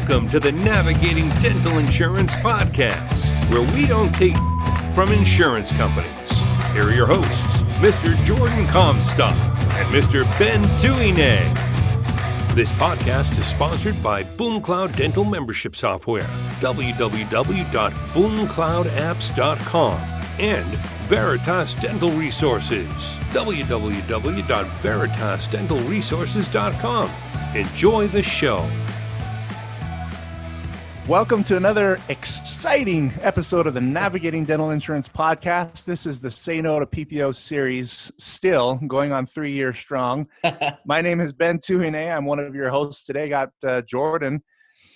Welcome to the Navigating Dental Insurance Podcast, where we don't take from insurance companies. Here are your hosts, Mr. Jordon Comstock and Mr. Ben Tuine. This podcast is sponsored by BoomCloud Dental Membership Software, www.boomcloudapps.com, and Veritas Dental Resources, www.veritasdentalresources.com. Enjoy the show. Welcome to another exciting episode of the Navigating Dental Insurance Podcast. This is the Say No to PPO series, still going on 3 years strong. My name is Ben Tuine. I'm one of your hosts today. Got Jordon,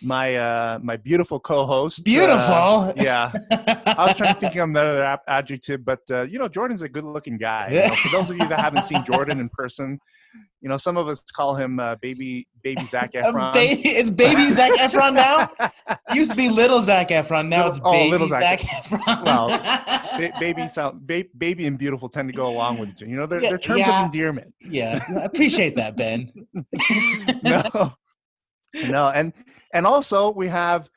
my beautiful co-host. Beautiful? Yeah. I was trying to think of another adjective, but Jordan's a good-looking guy. For those of you that haven't seen Jordon in person, some of us call him baby Zac Efron. It's baby Zac Efron now? It used to be little Zac Efron. Now it's baby little Zac Efron. Well, baby and beautiful tend to go along with each other. They're terms of endearment. Yeah, I appreciate that, Ben. No, and also we have,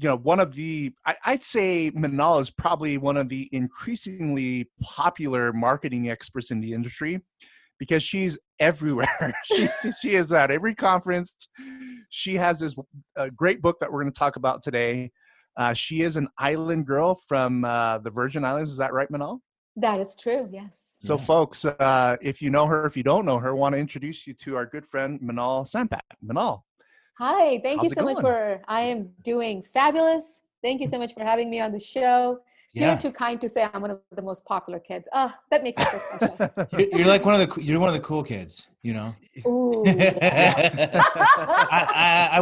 one of the, I'd say Minal is probably one of the increasingly popular marketing experts in the industry, because she's everywhere. She is at every conference. She has this great book that we're going to talk about today. She is an island girl from the Virgin Islands. Is that right, Minal? That is true, yes. So, folks, if you know her, if you don't know her, I want to introduce you to our good friend, Minal Sampat. Minal. Hi, thank you so much I am doing fabulous. Thank you so much for having me on the show. Yeah. You're too kind to say I'm one of the most popular kids. That makes me so special. You're like one of the cool kids, Ooh. I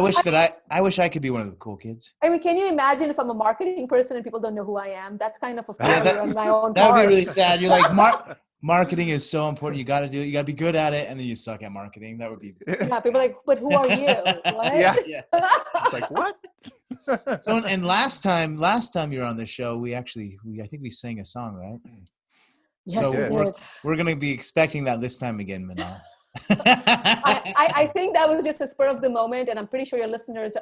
wish I could be one of the cool kids. I mean, can you imagine if I'm a marketing person and people don't know who I am? That's kind of a failure on my own That part. would be really sad. You're like, marketing is so important. You got to do it. You got to be good at it, and then you suck at marketing. That would be. Yeah, people are like, but who are you? What? Yeah. It's like, what? So, and last time you were on the show, I think we sang a song, right? Yes, so we did. we're going to be expecting that this time again, Minal. I think that was just a spur of the moment, and I'm pretty sure your listeners.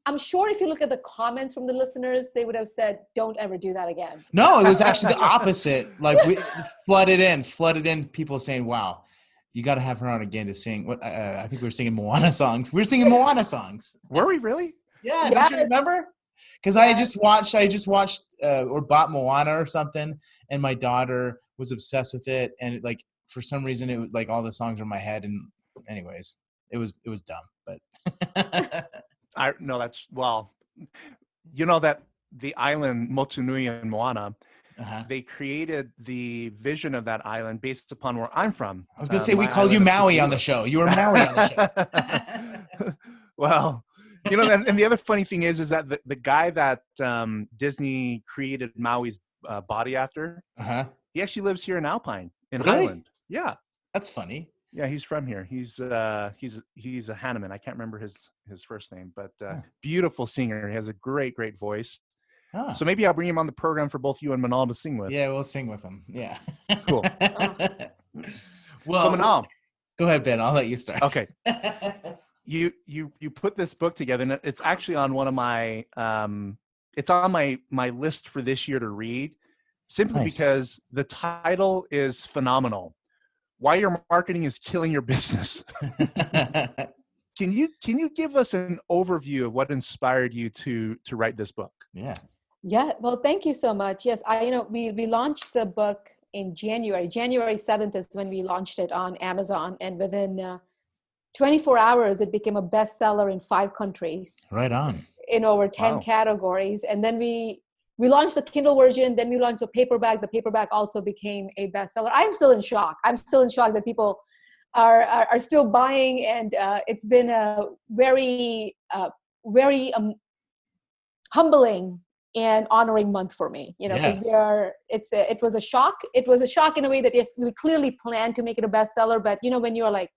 I'm sure if you look at the comments from the listeners, they would have said, "Don't ever do that again." No, it was actually the opposite. Like we flooded in people saying, "Wow, you got to have her on again to sing." What I think we were singing Moana songs. We were singing Moana songs. Were we really? Yeah, don't you remember? Because I just watched or bought Moana or something, and my daughter was obsessed with it, and like for some reason it was like all the songs are in my head, and anyways, it was dumb, but. That the island Motunui and Moana, they created the vision of that island based upon where I'm from. I was going to say, we called you Maui on the show. You were Maui on the show. Well, and the other funny thing is that the guy that Disney created Maui's body after, he actually lives here in Alpine, in Highland. Yeah. That's funny. Yeah, he's from here. He's a Hanneman. I can't remember his first name, but beautiful singer. He has a great voice. Oh. So maybe I'll bring him on the program for both you and Minal to sing with. Yeah, we'll sing with him. Yeah. Cool. Well, so Minal, go ahead, Ben. I'll let you start. Okay. You put this book together, and it's actually on one of my it's on my list for this year to read, simply because the title is phenomenal. Why your marketing is killing your business. Can you give us an overview of what inspired you to write this book? Yeah. Yeah. Well, thank you so much. Yes, we launched the book in January. January 7th is when we launched it on Amazon, and within 24 hours, it became a bestseller in 5 countries. Right on. In over 10 categories, and then we launched the Kindle version, then we launched the paperback. The paperback also became a bestseller. I'm still in shock. That people are still buying, and it's been a very humbling and honoring month for me. Because it was a shock. It was a shock in a way that, yes, we clearly planned to make it a bestseller, but when you're like,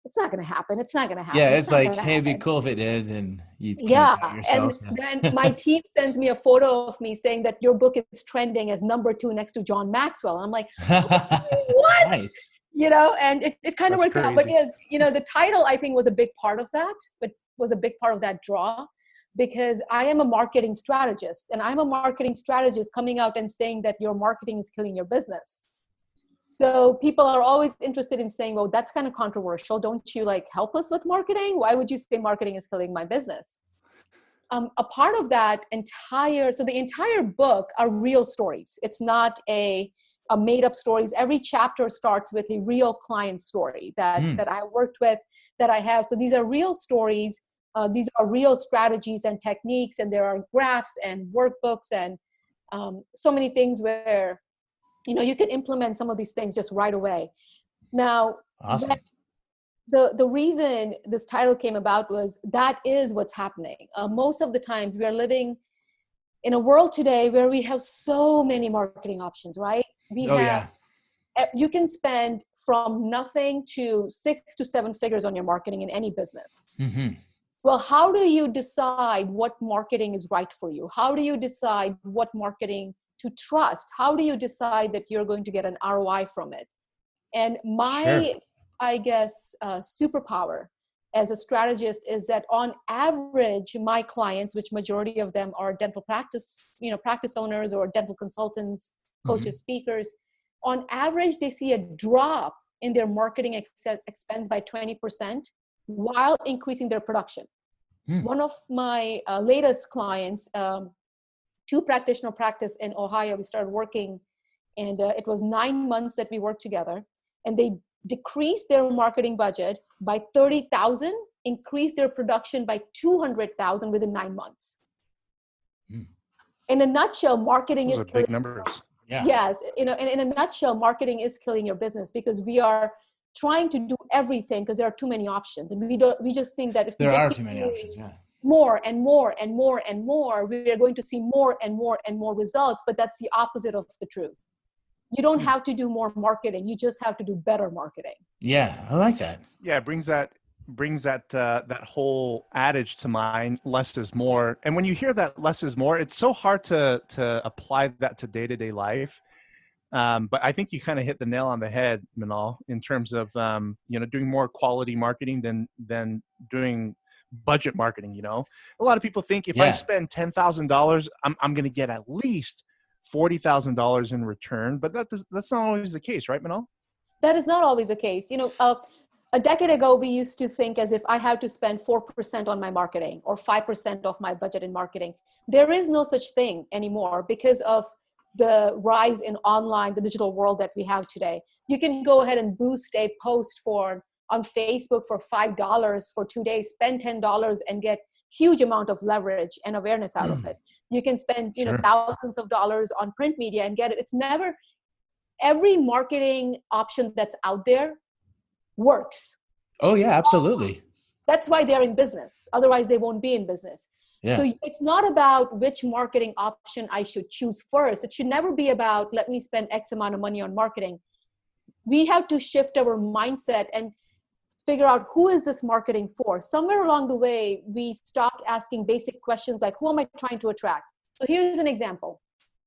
it's not going to happen. It's not going to happen. Yeah, it's like, hey, it'd be cool if it did, and you yourself. And then my team sends me a photo of me saying that your book is trending as number 2 next to John Maxwell. And I'm like, what? Nice. And it kind of worked out. But yes, the title I think was a big part of that, but was a big part of that draw. because I am a marketing strategist, and I'm a marketing strategist coming out and saying that your marketing is killing your business. So people are always interested in saying, well, that's kind of controversial. Don't you like help us with marketing? Why would you say marketing is killing my business? A part of that so the entire book are real stories. It's not a made up stories. Every chapter starts with a real client story that I worked with, that I have. So these are real stories. These are real strategies and techniques, and there are graphs and workbooks and so many things where, you can implement some of these things just right away. Now, Awesome. The reason this title came about was that is what's happening. Most of the times we are living in a world today where we have so many marketing options, right? You can spend from nothing to 6 to 7 figures on your marketing in any business. Mm-hmm. Well, how do you decide what marketing is right for you? How do you decide what marketing to trust? How do you decide that you're going to get an ROI from it? And my, I guess, superpower as a strategist is that on average, my clients, which majority of them are dental practice owners or dental consultants, coaches, speakers, on average, they see a drop in their marketing expense by 20% while increasing their production. One of my latest clients, 2 practitioner practice in Ohio, we started working, and it was 9 months that we worked together, and they decreased their marketing budget by $30,000, increased their production by $200,000 within 9 months. In a nutshell, marketing is killing. Big numbers. Yeah. Yes, in a nutshell, marketing is killing your business because we are trying to do everything because there are too many options, and we just think that if we There just are keep too many options. Yeah. more and more and more and more, we are going to see more and more and more results. But that's the opposite of the truth. You don't have to do more marketing. You just have to do better marketing. Yeah, I like that. Yeah, it brings that whole adage to mind, less is more. And when you hear that less is more, it's so hard to apply that to day-to-day life. But I think you kind of hit the nail on the head, Minal, in terms of doing more quality marketing than doing budget marketing. A lot of people think if I spend $10,000, I'm going to get at least $40,000 in return, but that's not always the case, right, Minal? That is not always the case. A decade ago, we used to think as if I have to spend 4% on my marketing or 5% of my budget in marketing. There is no such thing anymore because of the rise in online, the digital world that we have today. You can go ahead and boost a post on Facebook for $5 for 2 days, spend $10 and get huge amount of leverage and awareness out of it. You can spend thousands of dollars on print media and get it. It's never, every marketing option that's out there works. Oh yeah, absolutely. That's why they're in business. Otherwise they won't be in business. Yeah. So it's not about which marketing option I should choose first. It should never be about, let me spend X amount of money on marketing. We have to shift our mindset and figure out who is this marketing for. Somewhere along the way, we stopped asking basic questions like, who am I trying to attract? So here's an example.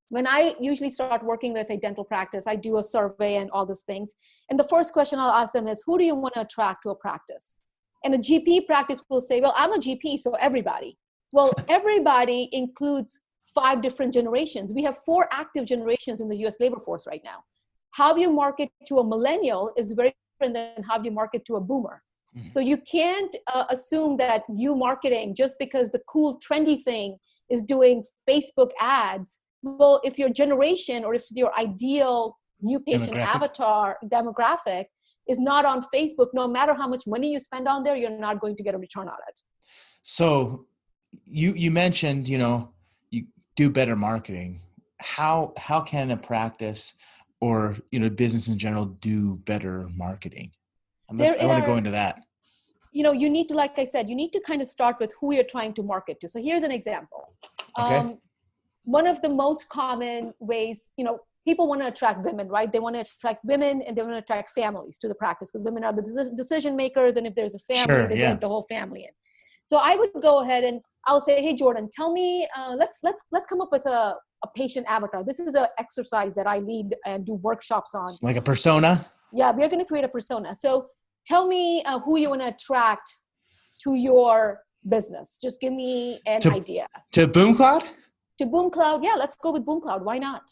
When I usually start working with a dental practice, I do a survey and all these things. And the first question I'll ask them is, who do you want to attract to a practice? And a GP practice will say, well, I'm a GP, so everybody. Well, everybody includes 5 different generations. We have 4 active generations in the US labor force right now. How you market to a millennial is very different than how you market to a boomer. So you can't assume that you marketing, just because the cool trendy thing is doing Facebook ads. Well, if your generation or if your ideal new patient avatar demographic is not on Facebook, no matter how much money you spend on there, you're not going to get a return on it. So you mentioned, you do better marketing. How can a practice or, business in general do better marketing? I want to go into that. You need to, like I said, you need to kind of start with who you're trying to market to. So here's an example. Okay. One of the most common ways, people want to attract women, right? They want to attract women and they want to attract families to the practice because women are the decision makers. And if there's a family, they get the whole family in. So I would go ahead and I'll say, hey, Jordan, tell me, let's come up with a patient avatar. This is an exercise that I lead and do workshops on. Like a persona? Yeah, we're going to create a persona. So tell me who you want to attract to your business? Just give me an idea. To Boom Cloud? To Boom Cloud. Yeah, let's go with Boom Cloud. Why not?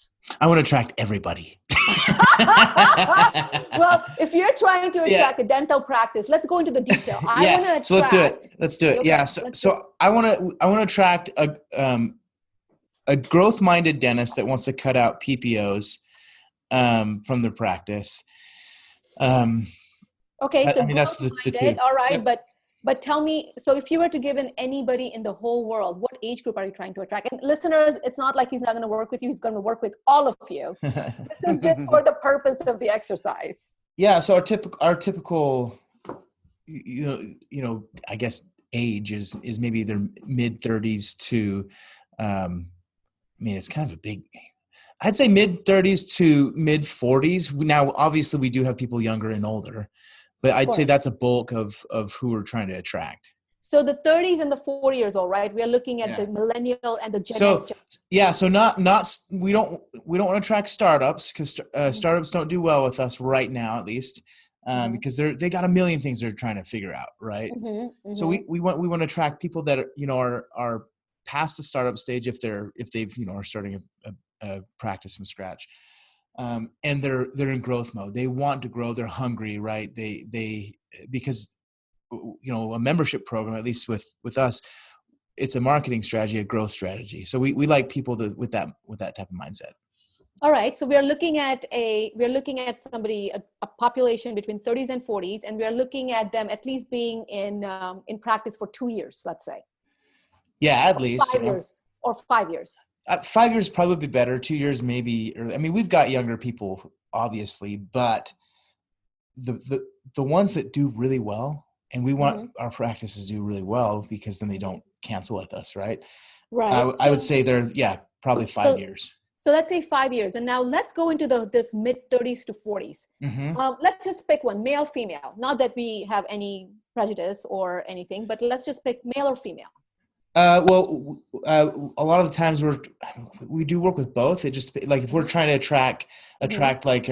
I want to attract everybody. Well, if you're trying to attract a dental practice, let's go into the detail. I want to attract. So let's do it. Let's do it. Okay, Yeah. So I want to attract a growth-minded dentist that wants to cut out PPOs from their practice. Okay, so that's the two. All right, Yep. but tell me, so if you were to give in anybody in the whole world, what age group are you trying to attract? And listeners, it's not like he's not going to work with you. He's going to work with all of you. This is just for the purpose of the exercise. Yeah. So our typical, I guess age is maybe their mid 30s to, it's kind of a big, I'd say mid 30s to mid 40s. Now, obviously we do have people younger and older, but I'd say that's a bulk of who we're trying to attract. So the 30s and the 40 years old, right? We are looking at the millennial and the Gen X. So we don't want to attract startups because startups don't do well with us right now, at least, because they got a million things they're trying to figure out, right? So we want to attract people that are past the startup stage if they've are starting a practice from scratch. And they're in growth mode. They want to grow. They're hungry, right? Because a membership program, at least with us, it's a marketing strategy, a growth strategy. So we like people with that type of mindset. All right. So we're looking at somebody, a population between 30s and 40s, and we're looking at them at least being in practice for 2 years, let's say. Yeah, at least 5 years or 5 years. 5 years probably be better. 2 years maybe. We've got younger people, obviously, but the ones that do really well, and we want our practices to do really well because then they don't cancel with us, right? Right. I would say they're probably 5 years. So let's say 5 years, and now let's go into this mid 30s to 40s. Let's just pick one, male, female. Not that we have any prejudice or anything, but let's just pick male or female. A lot of the times we do work with both. It just like if we're trying to attract like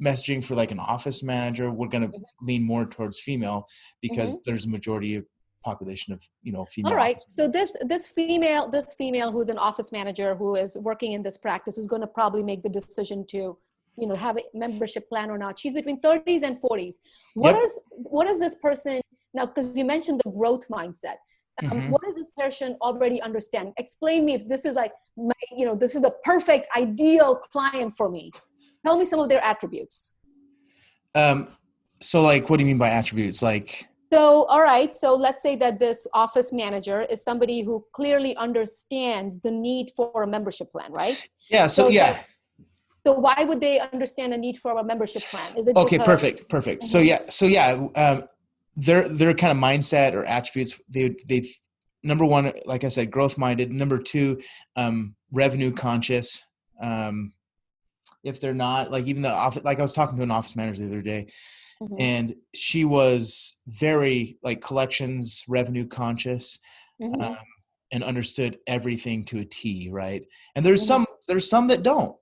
messaging for like an office manager, we're going to lean more towards female because there's a majority of population of female. All right. So this female who's an office manager who is working in this practice, who's going to probably make the decision to have a membership plan or not. She's between 30s and 40s. What is this person now? Because you mentioned the growth mindset. What does this person already understand? Explain me if this is like this is a perfect ideal client for me. Tell me some of their attributes. So like, what do you mean by attributes? Like, so, all right. So let's say that this office manager is somebody who clearly understands the need for a membership plan, right? Yeah. So why would they understand a need for a membership plan? Is it okay? Perfect. So their kind of mindset or attributes, they number one, like I said, growth minded. Number two, revenue conscious. If they're not, like even the office, like I was talking to an office manager the other day, and she was very like collections revenue conscious, and understood everything to a T, right? And there's some that don't,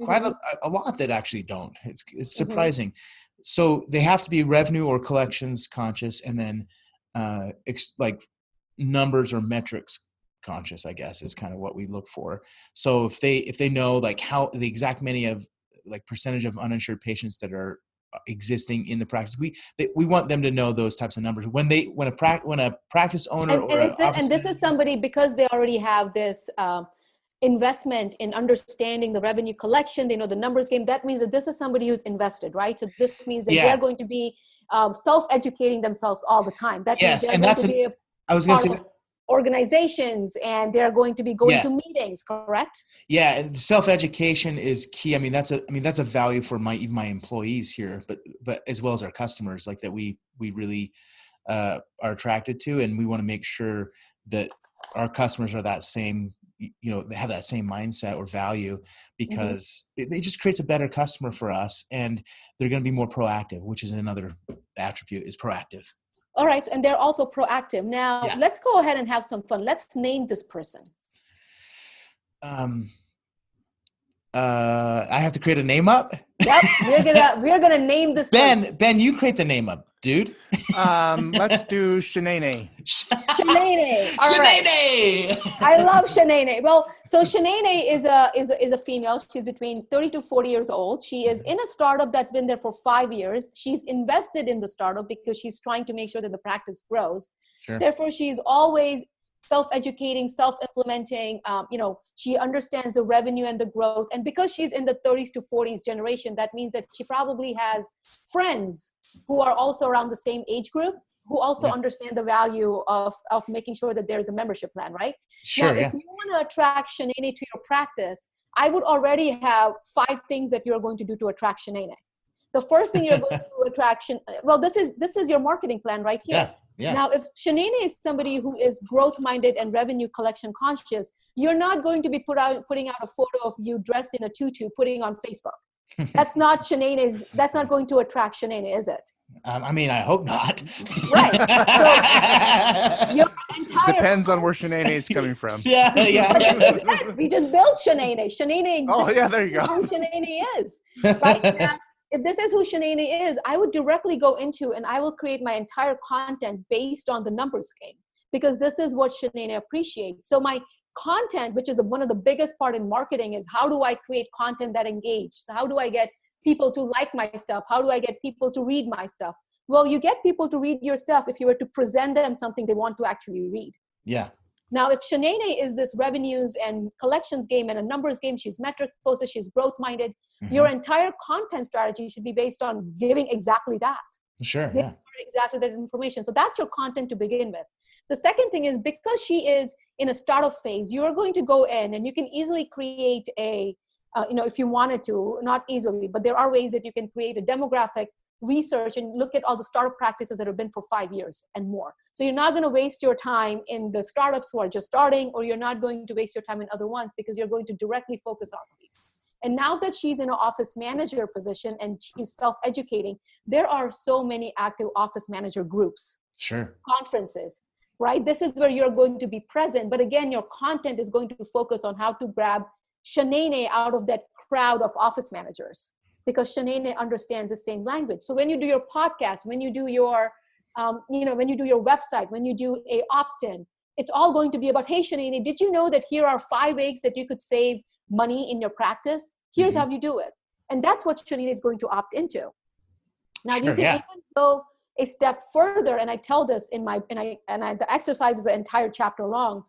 quite a lot that actually don't. It's surprising. So they have to be revenue or collections conscious, and then like numbers or metrics conscious, I guess, is kind of what we look for. So if they know like how the exact many of like percentage of uninsured patients that are existing in the practice, we want them to know those types of numbers when a practice owner and this is somebody, because they already have this investment in understanding the revenue collection, they know the numbers game. That means that this is somebody who's invested, right? So this means that they're going to be self-educating themselves all the time. That means they're going to be part of organizations, and they're going to be going to meetings, correct? Yeah, and self-education is key. That's a value for even my employees here, but as well as our customers, like that we really are attracted to, and we want to make sure that our customers are that same. They have that same mindset or value, because it just creates a better customer for us, and they're going to be more proactive, which is another attribute, is proactive. All right. And they're also proactive. Now let's go ahead and have some fun. Let's name this person. I have to create a name up. Yep. We're going to name this Ben, you create the name up. dude. Let's do Shanae. Shanae. All right. Shanae. I love Shanae. Well, so Shanae is a female. She's between 30 to 40 years old. She is in a startup that's been there for 5 years. She's invested in the startup because she's trying to make sure that the practice grows. Sure. Therefore, she's always self-educating, self-implementing. She understands the revenue and the growth. And because she's in the 30s to 40s generation, that means that she probably has friends who are also around the same age group, who also understand the value of making sure that there's a membership plan, right? Sure. Now, if you want to attract Shanae to your practice, I would already have 5 things that you're going to do to attract Shanae. The first thing you're going to attract, this is your marketing plan right here. Yeah. Yeah. Now, if Shanae is somebody who is growth-minded and revenue collection conscious, you're not going to be putting out a photo of you dressed in a tutu, putting on Facebook. That's not Shanae's. That's not going to attract Shanae, is it? I mean, I hope not. Right. So your entire Depends on where Shanae is coming from. Yeah. we just built Shanae. Shanae exists. Oh, yeah, there you go. Who Shanae is. Right now, if this is who Shanae is, I would directly go into and I will create my entire content based on the numbers game, because this is what Shanae appreciates. So my content, which is one of the biggest part in marketing, is how do I create content that engages? How do I get people to like my stuff? How do I get people to read my stuff? Well, you get people to read your stuff if you were to present them something they want to actually read. Yeah. Now, if Shanae is this revenues and collections game and a numbers game, she's metric focused, she's growth-minded, your entire content strategy should be based on giving exactly that. Sure, yeah. Exactly that information. So that's your content to begin with. The second thing is, because she is in a startup phase, you're going to go in and you can easily create a, if you wanted to, not easily, but there are ways that you can create a demographic research and look at all the startup practices that have been for 5 years and more. So you're not going to waste your time in the startups who are just starting, or you're not going to waste your time in other ones, because you're going to directly focus on these. And now that she's in an office manager position and she's self-educating, there are so many active office manager groups, conferences, right? This is where you're going to be present. But again, your content is going to focus on how to grab Shanae out of that crowd of office managers, because Shanae understands the same language. So when you do your podcast, when you do your, when you do your website, when you do a opt-in, it's all going to be about, hey, Shanae, did you know that here are 5 ways that you could save money in your practice? Here's how you do it. And that's what Shanae is going to opt into. Now, you can even go a step further, and I tell this in my, the exercise is an entire chapter long.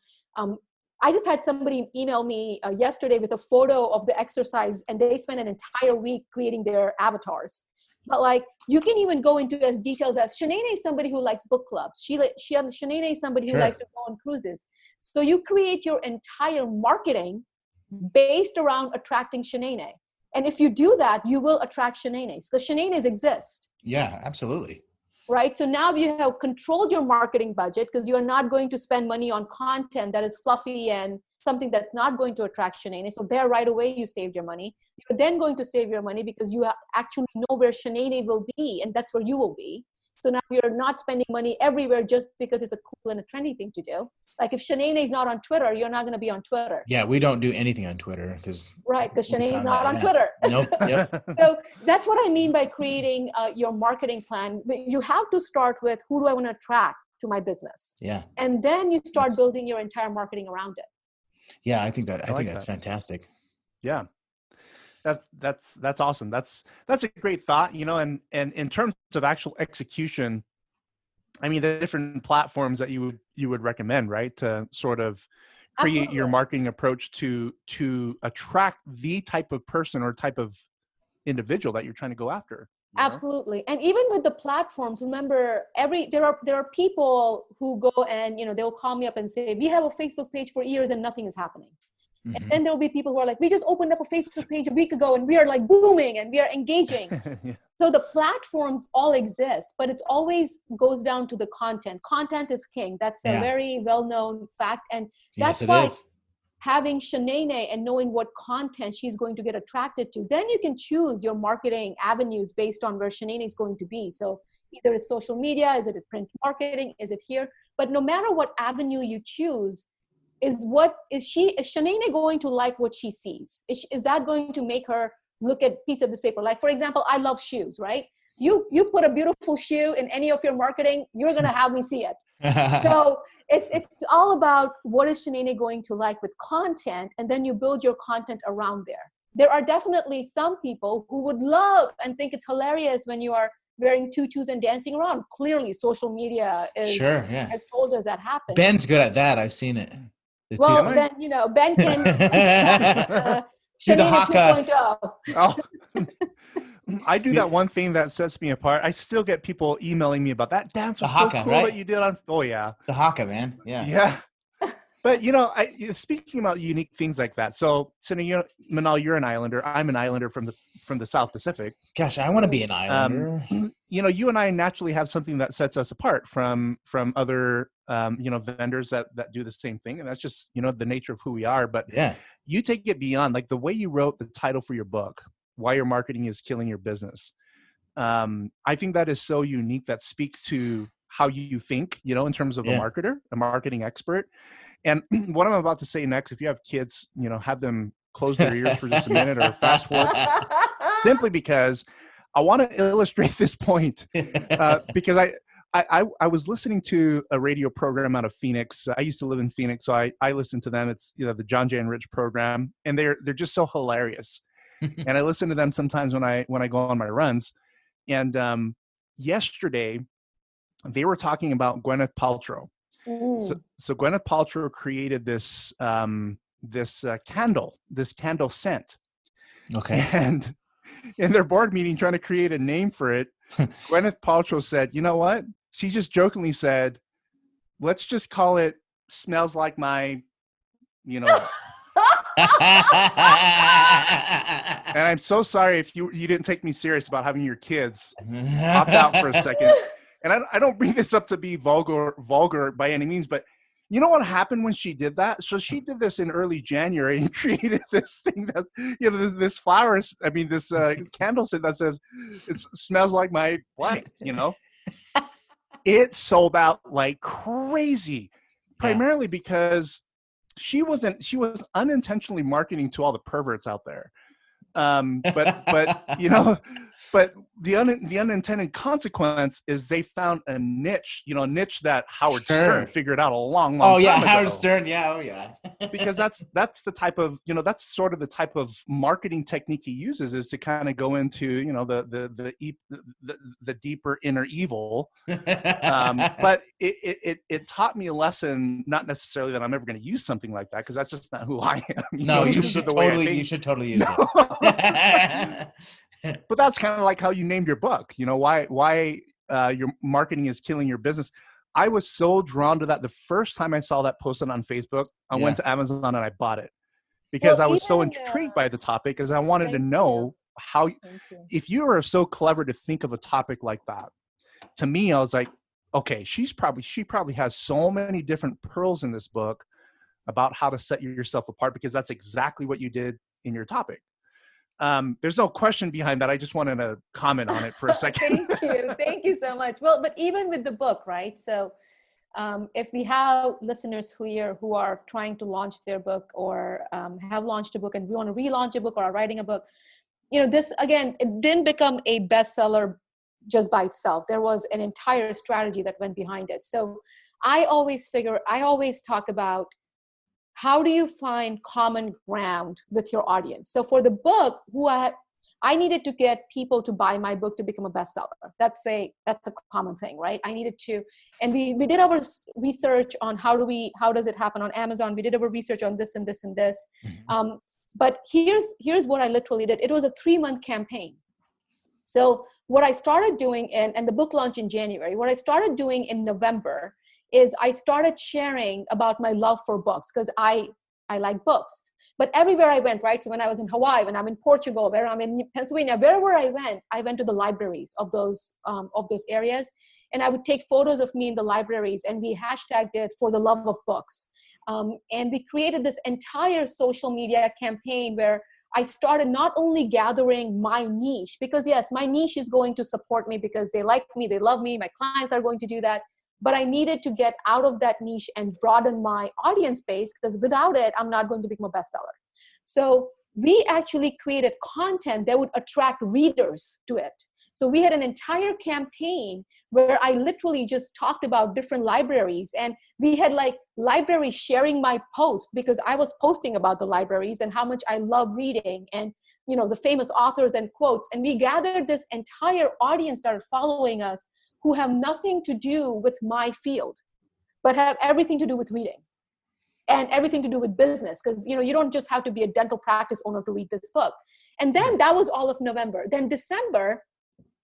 I just had somebody email me yesterday with a photo of the exercise, and they spent an entire week creating their avatars. But like, you can even go into as details as Shanae is somebody who likes book clubs. Shanae is somebody who likes to go on cruises. So you create your entire marketing based around attracting Shanae. And if you do that, you will attract Shanae, because Shanae exist. Yeah, absolutely. Right. So now you have controlled your marketing budget, because you're not going to spend money on content that is fluffy and something that's not going to attract Shanae. So there right away, you saved your money. You're then going to save your money because you actually know where Shanae will be, and that's where you will be. So now you're not spending money everywhere just because it's a cool and a trendy thing to do. Like if Shanae is not on Twitter, you're not going to be on Twitter. Yeah, we don't do anything on Twitter because Shanae is not on Twitter. Nope. Yep. So that's what I mean by creating your marketing plan. You have to start with, who do I want to attract to my business? Yeah. And then you start building your entire marketing around it. Yeah, I think that's fantastic. Yeah. That's awesome. That's a great thought, and in terms of actual execution, I mean, the different platforms that you would recommend, right, to sort of create your marketing approach to attract the type of person or type of individual that you're trying to go after. Absolutely. And even with the platforms, remember, there are people who go and, they'll call me up and say, we have a Facebook page for years and nothing is happening. And then there'll be people who are like, we just opened up a Facebook page a week ago and we are like booming and we are engaging. So the platforms all exist, but it's always goes down to the content. Content is king. That's a very well-known fact. And that's why having Shanae and knowing what content she's going to get attracted to, then you can choose your marketing avenues based on where Shanae is going to be. So either it's social media, is it print marketing, is it here? But no matter what avenue you choose, is Shanae going to like what she sees? Is that going to make her look at a piece of this paper? Like, for example, I love shoes, right? you put a beautiful shoe in any of your marketing, you're going to have me see it. So it's all about what is Shanine going to like with content, and then you build your content around there. There are definitely some people who would love and think it's hilarious when you are wearing tutus and dancing around. Clearly, social media has told us that happens. Ben's good at that. I've seen it. Well, then, Ben can do the haka. 2.0. Oh. I do that one thing that sets me apart. I still get people emailing me about that dance was so cool that you did on. Oh yeah, the haka, man. Yeah. But speaking about unique things like that. So Minal, you're an islander. I'm an islander from the South Pacific. Gosh, I want to be an islander. You and I naturally have something that sets us apart from other vendors that do the same thing, and that's just the nature of who we are. But you take it beyond, like the way you wrote the title for your book, Why Your Marketing is Killing Your Business. I think that is so unique. That speaks to how you think, in terms of a marketer, a marketing expert. And what I'm about to say next, if you have kids, have them close their ears for just a minute or fast forward, simply because I want to illustrate this point. Because I was listening to a radio program out of Phoenix. I used to live in Phoenix, so I listen to them. It's the John J. and Rich program, and they're just so hilarious. And I listen to them sometimes when I go on my runs. And yesterday, they were talking about Gwyneth Paltrow. So Gwyneth Paltrow created this candle scent. Okay. And in their board meeting, trying to create a name for it, Gwyneth Paltrow said, "You know what?" She just jokingly said, "Let's just call it Smells Like My, And I'm so sorry if you didn't take me serious about having your kids opt out for a second. And I don't bring this up to be vulgar by any means, but you know what happened when she did that? So she did this in early January and created this thing that, this flowers. I mean, this candle scent that says it smells like my blank. It sold out like crazy, primarily because she was unintentionally marketing to all the perverts out there. But the unintended consequence is they found a niche that Howard Stern figured out a long time ago. Howard Stern. Yeah. Oh yeah. Because that's the type of, that's sort of the type of marketing technique he uses, is to kind of go into, the deeper inner evil. But it taught me a lesson, not necessarily that I'm ever going to use something like that, because that's just not who I am. You should totally use it. But that's kind of like how you named your book, why your marketing is killing your business. I was so drawn to that. The first time I saw that posted on Facebook, I went to Amazon and I bought it because I was so intrigued by the topic, because I wanted to know how, if you are so clever to think of a topic like that. To me, I was like, okay, she probably has so many different pearls in this book about how to set yourself apart, because that's exactly what you did in your topic. There's no question behind that. I just wanted to comment on it for a second. Thank you so much. Well, but even with the book, right? So if we have listeners who are trying to launch their book, or have launched a book and we want to relaunch a book, or are writing a book, this, again, it didn't become a bestseller just by itself. There was an entire strategy that went behind it. So I always talk about, how do you find common ground with your audience? So for the book, I needed to get people to buy my book to become a bestseller. That's a common thing, right? I needed to, and we did our research on how does it happen on Amazon? We did our research on this and this and this. Mm-hmm. But here's what I literally did. It was a 3-month campaign. So what I started doing, and the book launched in January, what I started doing in November is I started sharing about my love for books, because I like books. But everywhere I went, right? So when I was in Hawaii, when I'm in Portugal, where I'm in Pennsylvania, wherever I went to the libraries of those areas, and I would take photos of me in the libraries, and we hashtagged it for the love of books. And we created this entire social media campaign where I started not only gathering my niche, because yes, my niche is going to support me because they like me, they love me, my clients are going to do that. But I needed to get out of that niche and broaden my audience base, because without it, I'm not going to become a bestseller. So we actually created content that would attract readers to it. So we had an entire campaign where I literally just talked about different libraries, and we had like libraries sharing my post because I was posting about the libraries and how much I love reading and, you know, the famous authors and quotes. And we gathered this entire audience started following us who have nothing to do with my field, but have everything to do with reading and everything to do with business. Because, you know, you don't just have to be a dental practice owner to read this book. And then that was all of November. Then December,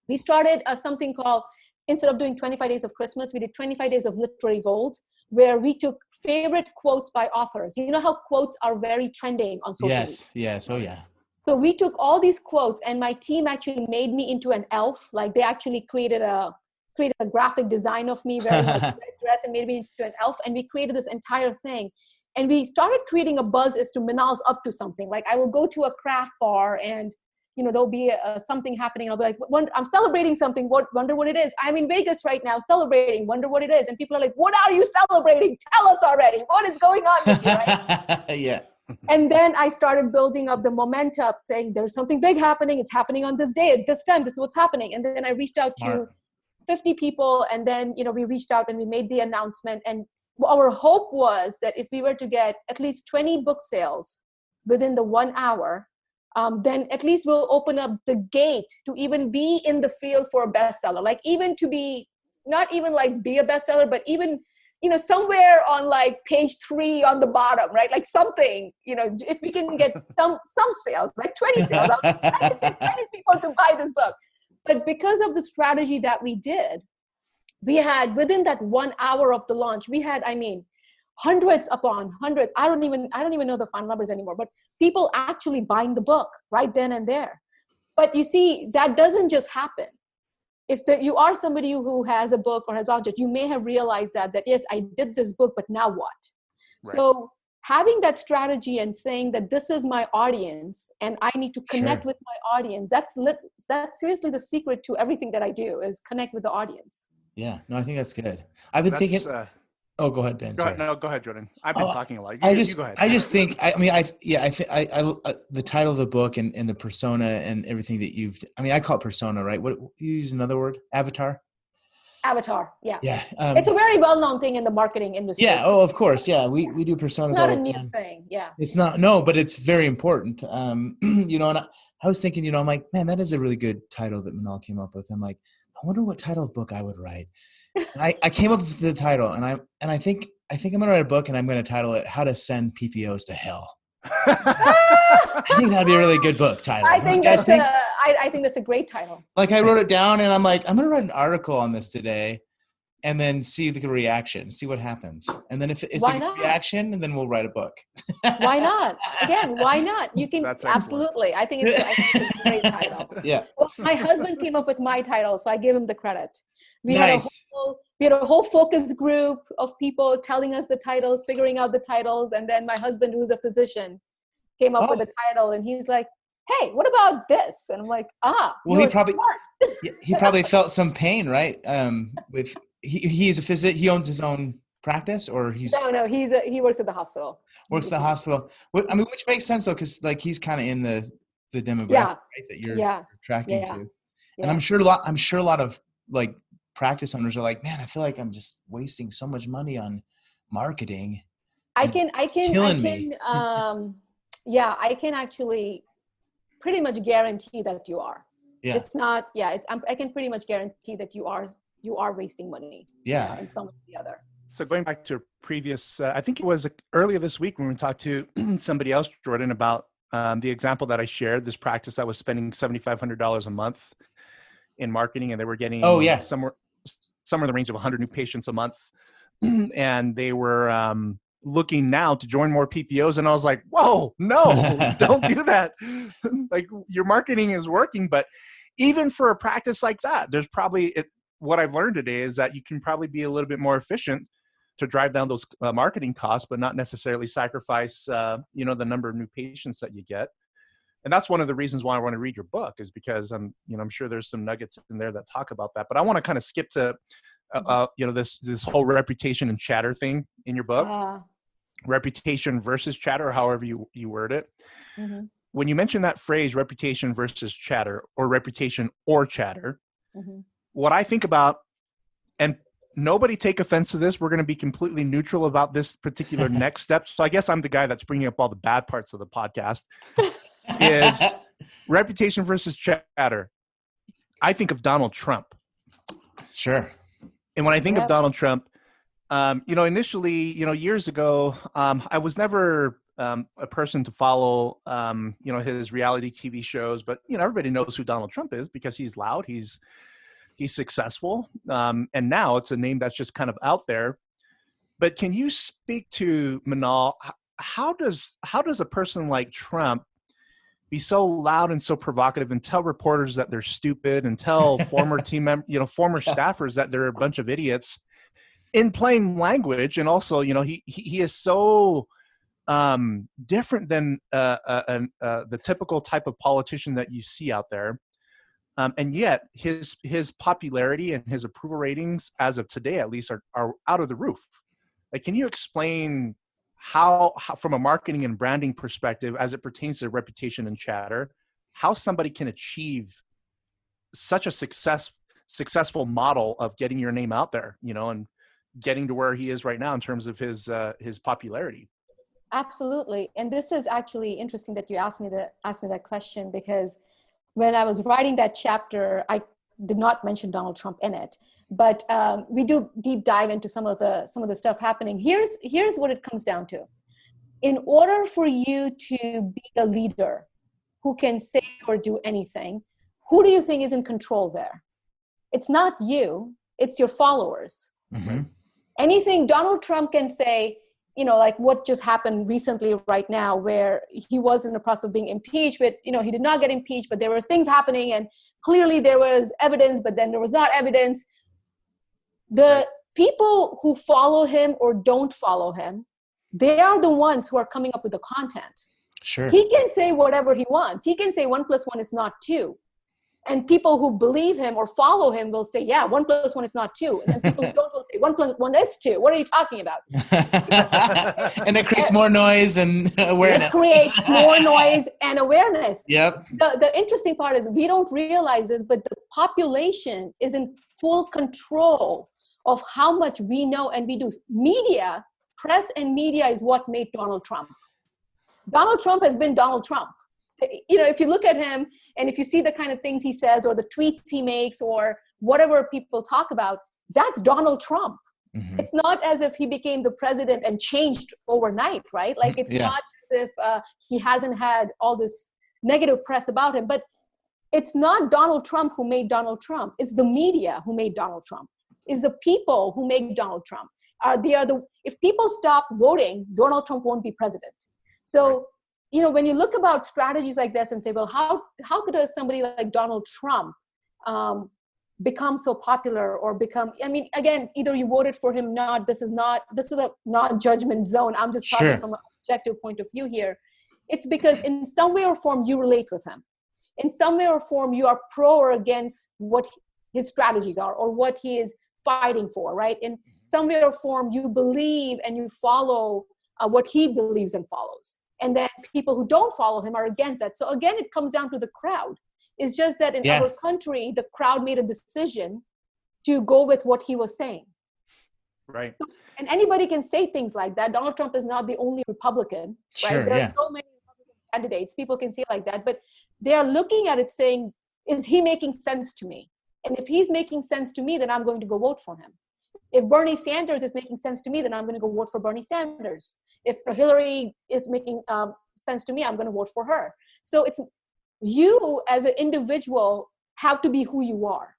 we started something called, instead of doing 25 days of Christmas, we did 25 days of literary gold, where we took favorite quotes by authors. You know how quotes are very trending on social media? Yes. Oh, yeah. So we took all these quotes, and my team actually made me into an elf. Like, they actually created a graphic design of me wearing like a red dress and made me into an elf. And we created this entire thing. And we started creating a buzz as to Minal's up to something. Like, I will go to a craft bar and, you know, there'll be something happening. I'll be like, I'm celebrating something. Wonder what it is. I'm in Vegas right now celebrating. Wonder what it is. And people are like, what are you celebrating? Tell us already. What is going on with you, right? Yeah. And then I started building up the momentum, saying there's something big happening. It's happening on this day at this time. This is what's happening. And then I reached out to 50 people. And then, you know, we reached out and we made the announcement. And our hope was that if we were to get at least 20 book sales within the 1 hour, then at least we'll open up the gate to even be in the field for a bestseller. Like, even to be, not even like be a bestseller, but even, you know, somewhere on like page 3 on the bottom, right? Like something, you know, if we can get some sales, like 20 sales, I can get 20 people to buy this book. But because of the strategy that we did, we had, within that 1 hour of the launch, we had, I mean, hundreds upon hundreds. I don't even know the final numbers anymore, but people actually buying the book right then and there. But you see, that doesn't just happen. If you are somebody who has a book or has launched it, you may have realized that yes, I did this book, but now what? Right. So having that strategy and saying that this is my audience and I need to connect with my audience, that's seriously the secret to everything that I do, is connect with the audience. Yeah, no, I think that's good. I've been thinking. Oh, go ahead, Ben. Go ahead, Jordan. I've been talking a lot. You go ahead. I just think. The title of the book and the persona and everything that you've. I mean, I call it persona, right? What you use another word? Avatar. Avatar. Yeah. Yeah. It's a very well-known thing in the marketing industry. Yeah. Oh, of course. Yeah. We do personas all the time. It's not a new thing. Yeah. It's not. No, but it's very important. You know, and I was thinking, you know, I'm like, man, that is a really good title that Minal came up with. I'm like, I wonder what title of book I would write. And I came up with the title, and I think I'm gonna write a book, and I'm gonna title it "How to Send PPOs to Hell." I think that'd be a really good book title. I think that's a great title. Like, I wrote it down, and I'm like, I'm gonna write an article on this today, and then see the reaction, see what happens, and then if it's a good reaction, and then we'll write a book. Why not? Again, why not? You can absolutely. I think it's a great title. Yeah. Well, my husband came up with my title, so I gave him the credit. We nice. had a whole focus group of people telling us the titles, figuring out the titles, and then my husband, who's a physician, came up with the title, and he's like, "Hey, what about this?" And I'm like, "Well, he probably felt some pain, right? With he's a physician. He owns his own practice, or he's no. He works at the hospital. Works at the hospital. I mean, which makes sense though, because like he's kind of in the demographic right, that you're attracting to, and I'm sure a lot of like practice owners are like, man, I feel like I'm just wasting so much money on marketing. I can actually pretty much guarantee that you are. Yeah. It's not. Yeah. I can pretty much guarantee that you are wasting money. Yeah. In some or the other. So going back to a previous, I think it was earlier this week when we talked to somebody else, Jordan, about the example that I shared, this practice that was spending $7,500 a month in marketing, and they were getting somewhere in the range of 100 new patients a month. And they were looking now to join more PPOs. And I was like, whoa, no, don't do that. Like, your marketing is working, but even for a practice like that, there's probably what I've learned today is that you can probably be a little bit more efficient to drive down those marketing costs, but not necessarily sacrifice, the number of new patients that you get. And that's one of the reasons why I want to read your book, is because I'm sure there's some nuggets in there that talk about that. But I want to kind of skip to, this whole reputation and chatter thing in your book, reputation versus chatter, or however you word it. Mm-hmm. When you mention that phrase, reputation versus chatter, or reputation or chatter, what I think about, and nobody take offense to this, we're going to be completely neutral about this particular next step. So I guess I'm the guy that's bringing up all the bad parts of the podcast, is reputation versus chatter. I think of Donald Trump. Sure. And when I think of Donald Trump, initially, years ago, I was never a person to follow, his reality TV shows, but, everybody knows who Donald Trump is because he's loud, he's successful. And now it's a name that's just kind of out there. But can you speak to, Minal, how does a person like Trump be so loud and so provocative and tell reporters that they're stupid and tell former team members, former staffers that they're a bunch of idiots in plain language? And also, he is so different than the typical type of politician that you see out there. And yet his popularity and his approval ratings, as of today at least, are out of the roof. Like, can you explain how from a marketing and branding perspective, as it pertains to reputation and chatter, how somebody can achieve such a successful model of getting your name out there, and getting to where he is right now in terms of his popularity? Absolutely. And this is actually interesting that you asked me that question, because when I was writing that chapter, I did not mention Donald Trump in it, but we do deep dive into some of the stuff happening. Here's what it comes down to. In order for you to be a leader who can say or do anything, who do you think is in control there? It's not you, it's your followers. Mm-hmm. Anything Donald Trump can say, like what just happened recently right now, where he was in the process of being impeached, but, he did not get impeached, but there was things happening and clearly there was evidence, but then there was not evidence. The people who follow him or don't follow him, they are the ones who are coming up with the content. Sure. He can say whatever he wants. He can say 1 + 1 is not 2. And people who believe him or follow him will say, yeah, 1 + 1 is not 2. And then people who don't will say 1 + 1 is 2. What are you talking about? And it creates more noise and awareness. It creates more noise and awareness. Yep. The interesting part is we don't realize this, but the population is in full control of how much we know and we do. Media, press and media is what made Donald Trump. Donald Trump has been Donald Trump. If you look at him and if you see the kind of things he says or the tweets he makes or whatever people talk about, that's Donald Trump. Mm-hmm. It's not as if he became the president and changed overnight, right? Like, it's not as if he hasn't had all this negative press about him. But it's not Donald Trump who made Donald Trump. It's the media who made Donald Trump. It's the people who make Donald Trump. If people stop voting, Donald Trump won't be president. So, when you look about strategies like this and say, well, how could somebody like Donald Trump become so popular or again, either you voted for him, not, this is a non-judgment zone. I'm just talking from an objective point of view here. It's because in some way or form, you relate with him. In some way or form, you are pro or against what his strategies are or what he is fighting for, right? In some way or form, you believe and you follow what he believes and follows. And then people who don't follow him are against that. So again, it comes down to the crowd. It's just that in our country, the crowd made a decision to go with what he was saying. Right. So, and anybody can say things like that. Donald Trump is not the only Republican, right? Sure, There are so many Republican candidates. People can say like that, but they are looking at it saying, is he making sense to me? And if he's making sense to me, then I'm going to go vote for him. If Bernie Sanders is making sense to me, then I'm going to go vote for Bernie Sanders. If Hillary is making sense to me, I'm going to vote for her. So it's you as an individual have to be who you are.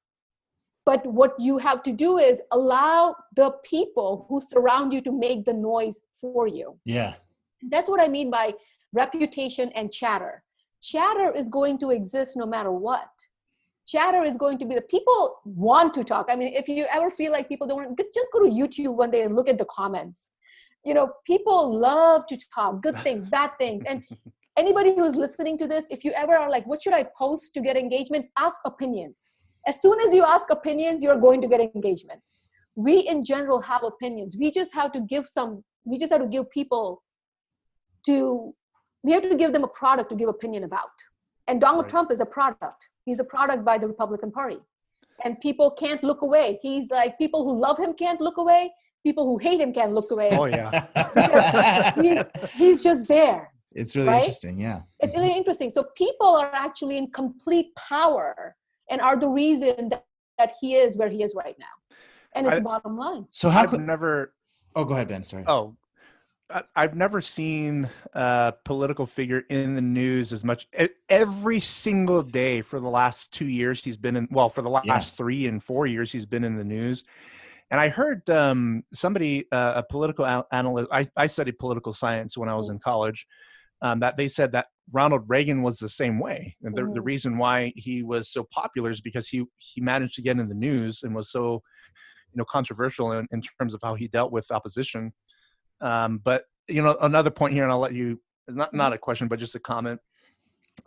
But what you have to do is allow the people who surround you to make the noise for you. Yeah. That's what I mean by reputation and chatter. Chatter is going to exist no matter what. Chatter is going to be the people want to talk. I mean, if you ever feel like people don't want, just go to YouTube one day and look at the comments. People love to talk, good things, bad things. And anybody who's listening to this, if you ever are like, what should I post to get engagement? Ask opinions. As soon as you ask opinions, you're going to get engagement. We in general have opinions. We just have to give people we have to give them a product to give opinion about. And Donald Trump is a product. He's a product by the Republican Party. and people can't look away. He's like, people who love him can't look away. People who hate him can't look away. Oh yeah. he's just there. It's really right? interesting. Yeah. It's really interesting. So people are actually in complete power and are the reason that he is where he is right now. And it's the bottom line. So how I've could never. Oh, go ahead, Ben. Sorry. Oh, I've never seen a political figure in the news as much. Every single day for the last 2 years, he's been in. Well, for the last 3 and 4 years, he's been in the news. And I heard somebody, a political analyst. I studied political science when I was in college. That they said that Ronald Reagan was the same way, and the reason why he was so popular is because he managed to get in the news and was so, controversial in terms of how he dealt with opposition. But another point here, and I'll let you, not a question, but just a comment.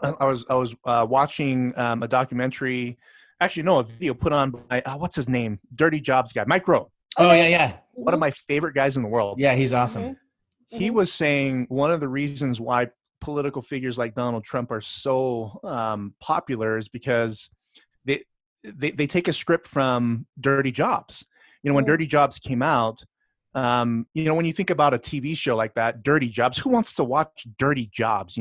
I was watching a documentary, actually no, a video put on by what's his name, Dirty Jobs guy, Mike Rowe. Oh yeah. One of my favorite guys in the world. Yeah, he's awesome. He was saying one of the reasons why political figures like Donald Trump are so popular is because they take a script from Dirty Jobs. When Dirty Jobs came out, when you think about a TV show like that, Dirty Jobs, who wants to watch Dirty Jobs,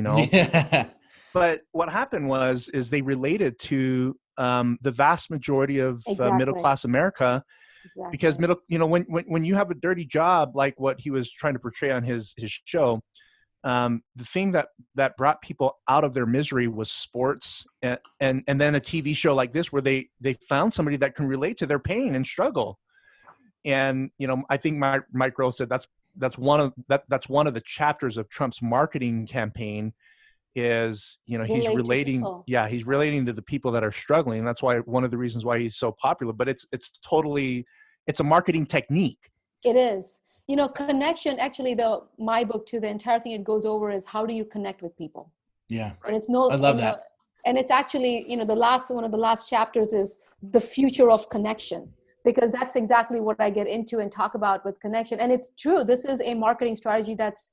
But what happened is they related to the vast majority of middle-class America. Exactly. Because when you have a dirty job like what he was trying to portray on his show, the thing that brought people out of their misery was sports, and then a TV show like this where they found somebody that can relate to their pain and struggle. And I think Mike Rowe said that's one of the chapters of Trump's marketing campaign is he's relating to the people that are struggling. And that's why one of the reasons why he's so popular. But it's a marketing technique. It is. Connection, actually, my book too, the entire thing it goes over is how do you connect with people? Yeah. And it's I love that. And it's actually, one of the last chapters is the future of connection, because that's exactly what I get into and talk about with connection. And it's true. This is a marketing strategy that's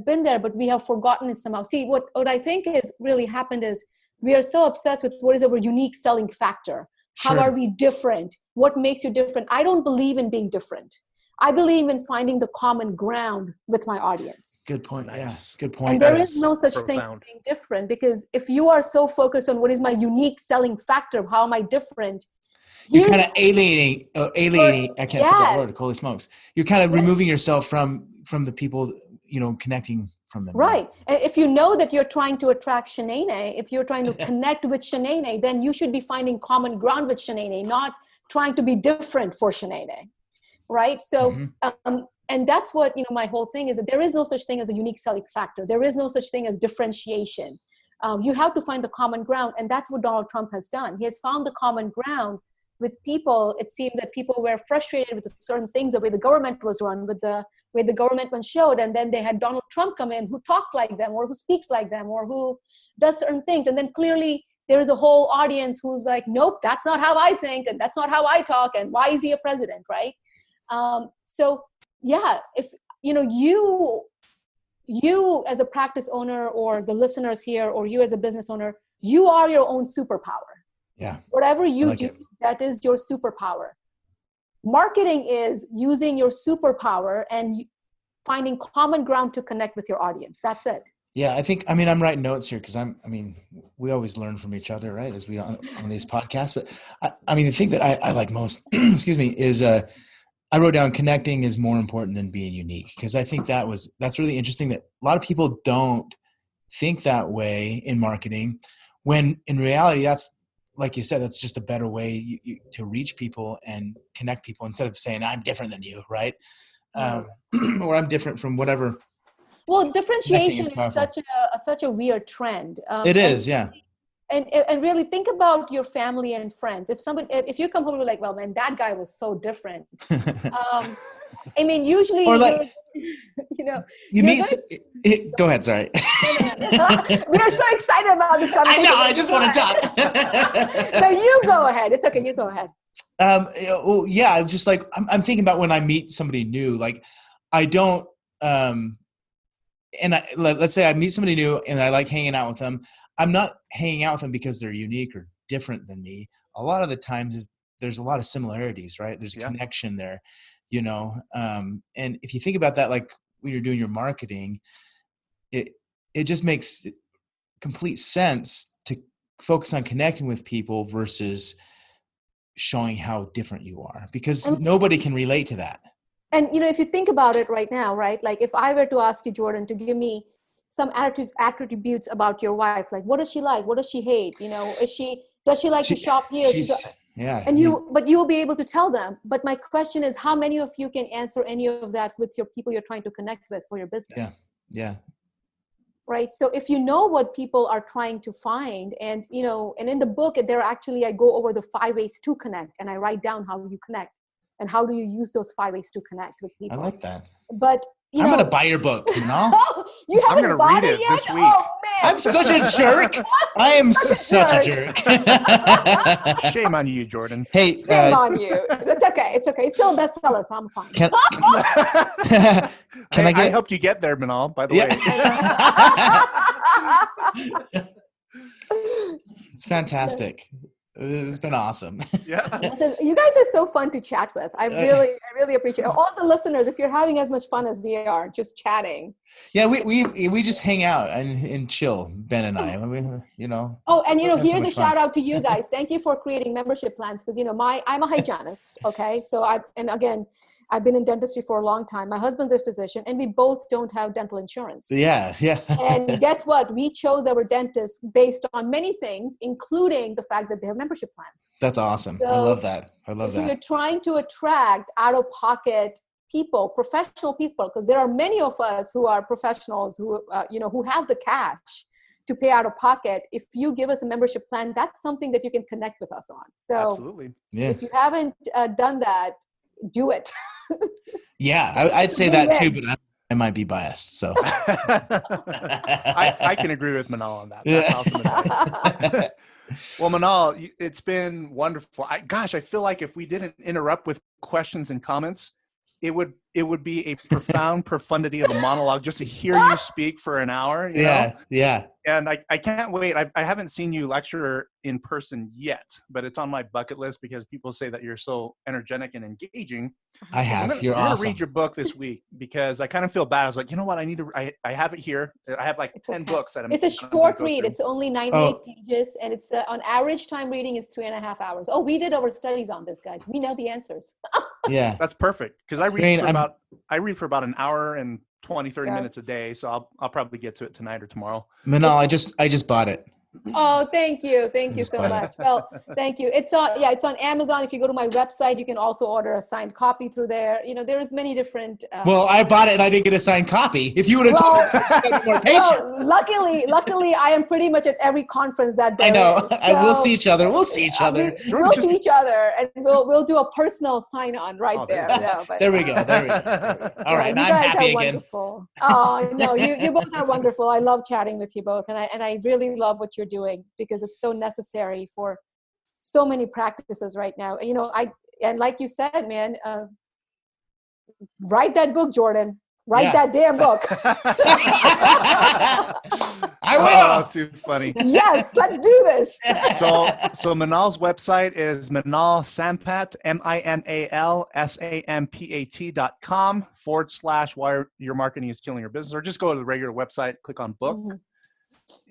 been there, but we have forgotten it somehow. See, what I think is really happened is we are so obsessed with what is our unique selling factor. How are we different? What makes you different? I don't believe in being different. I believe in finding the common ground with my audience. Good point. Nice. Yeah, good point. And there is no such thing as being different, because if you are so focused on what is my unique selling factor, how am I different? You're kind of alienating. I can't say that word. Holy smokes! You're kind of removing yourself from the people, connecting from them. Right. And if you know that you're trying to attract Shanae, if you're trying to connect with Shanae, then you should be finding common ground with Shanae, not trying to be different for Shanae. Right. So, and that's what, my whole thing is, that there is no such thing as a unique selling factor. There is no such thing as differentiation. You have to find the common ground. And that's what Donald Trump has done. He has found the common ground with people. It seemed that people were frustrated with certain things, the way the government was run, with the way the government was showed. And then they had Donald Trump come in who talks like them, or who speaks like them, or who does certain things. And then clearly there is a whole audience who's like, nope, that's not how I think. And that's not how I talk. And why is he a president? Right. So yeah, if, you as a practice owner, or the listeners here, or you as a business owner, you are your own superpower. Yeah. Whatever you do, that is your superpower. Marketing is using your superpower and finding common ground to connect with your audience. That's it. Yeah, I'm writing notes here because we always learn from each other, right? As we on these podcasts. But the thing that I like most, excuse me, is I wrote down connecting is more important than being unique, because I think that's really interesting that a lot of people don't think that way in marketing, when in reality, that's, like you said, that's just a better way to reach people and connect people, instead of saying I'm different than you, right? Or I'm different from whatever. Well, differentiation is such a weird trend. It is, yeah. And really think about your family and friends. If you come home and you're like, well, man, that guy was so different. Usually, or like, you meet. Go ahead. Sorry. We are so excited about this conversation. I know. I just want to talk. So you go ahead. It's okay. You go ahead. Yeah. Just like I'm thinking about when I meet somebody new. Like, I don't. Let's say I meet somebody new and I like hanging out with them. I'm not hanging out with them because they're unique or different than me. A lot of the times is there's a lot of similarities, right? There's a Yeah. connection there, and if you think about that, like when you're doing your marketing, it just makes complete sense to focus on connecting with people versus showing how different you are, because nobody can relate to that. And if you think about it right now, right? Like if I were to ask you, Jordan, to give me some attributes about your wife, like what does she like? What does she hate? Does she like to shop here? But you'll be able to tell them. But my question is, how many of you can answer any of that with your people you're trying to connect with for your business? Yeah. Right. So if you know what people are trying to find, and in the book, I go over the 5 ways to connect, and I write down how you connect and how do you use those 5 ways to connect with people. I like that. But I'm going to buy your book, Minal. You haven't I'm bought read it it yet? this week. Oh, man. I'm such a jerk. I am such a jerk. Shame on you, Jordan. Hey, shame on you. It's okay. It's okay. It's still a bestseller, so I'm fine. I helped you get there, Minal, by the way. It's fantastic. It's been awesome. Yeah. Listen, you guys are so fun to chat with. I really appreciate it. All the listeners, if you're having as much fun as we are, just chatting. Yeah, we just hang out and chill, Ben and I. Oh, and here's a shout out to you guys. Thank you for creating membership plans, because I'm a hygienist. Okay, so I've been in dentistry for a long time. My husband's a physician, and we both don't have dental insurance. Yeah. And guess what? We chose our dentist based on many things, including the fact that they have membership plans. That's awesome. So I love that. If you're trying to attract out-of-pocket people, professional people, because there are many of us who are professionals who have the cash to pay out of pocket. If you give us a membership plan, that's something that you can connect with us on. So absolutely. Yeah. If you haven't done that, do it. Yeah, I'd say that too, but I might be biased. So I can agree with Minal on that. That's awesome advice. Well, Minal, it's been wonderful. I feel like if we didn't interrupt with questions and comments, it would be a profound profundity of a monologue just to hear you speak for an hour. You know? And I can't wait. I haven't seen you lecture in person yet, but it's on my bucket list because people say that you're so energetic and engaging. I have. You're awesome. I'm awesome. Read your book this week because I kind of feel bad. I was like, you know what? I need to. I have it here. I have like 10 books that I'm. It's a short read. It's only 98 pages, and it's on average time reading is 3.5 hours. Oh, we did our studies on this, guys. We know the answers. Yeah, that's perfect because I read for about an hour and 30 minutes a day. So I'll probably get to it tonight or tomorrow. Minal, I just bought it. Oh, thank you so much. Well, thank you. It's on Amazon. If you go to my website, you can also order a signed copy through there. There's many different. Well, I bought it and I didn't get a signed copy. If you would have told me, I'd be more patient. Well, luckily, I am pretty much at every conference that there I know. is. So, we'll see each other. We'll see each other. We'll see each other, and we'll do a personal sign on there. There we go. All right, now I'm happy again. Wonderful. Oh no, you both are wonderful. I love chatting with you both, and I really love what you're doing because it's so necessary for so many practices right now. And like you said, man, write that book, Jordan. Write that damn book. I will. Oh, too funny. Yes, let's do this. So Minal's website is Minal Sampat, MINALSAMPAT.com / why your marketing is killing your business, or just go to the regular website, click on book. Mm-hmm.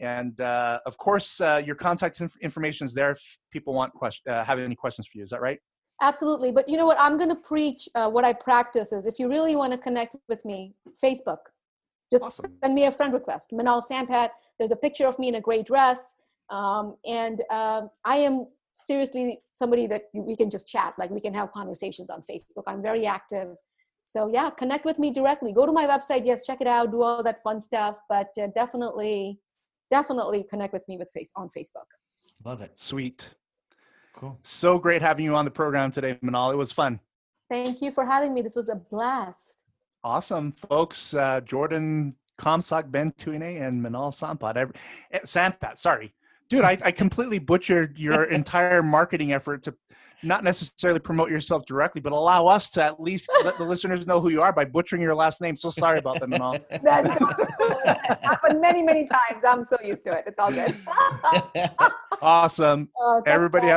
And of course, your contact information is there if people have any questions for you. Is that right? Absolutely. But you know what? I'm going to preach what I practice is if you really want to connect with me, Facebook. Just send me a friend request. Minal Sampat. There's a picture of me in a gray dress. And I am seriously somebody that we can just chat. Like we can have conversations on Facebook. I'm very active. So yeah, connect with me directly. Go to my website. Yes, check it out. Do all that fun stuff. But definitely connect with me on Facebook. Love it. Sweet. Cool. So great having you on the program today, Minal. It was fun. Thank you for having me. This was a blast. Awesome, folks. Jordan Comstock, Ben Tuine, and Minal Sampat. Sampat, sorry. Dude, I completely butchered your entire marketing effort to not necessarily promote yourself directly, but allow us to at least let the listeners know who you are by butchering your last name. So sorry about that, Minal. That's happened many, many times. I'm so used to it. It's all good. Awesome. Everybody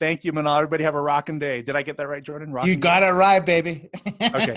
Thank you, Minal. Everybody have a rocking day. Did I get that right, Jordan? Rocking You got day? it right, baby. Okay.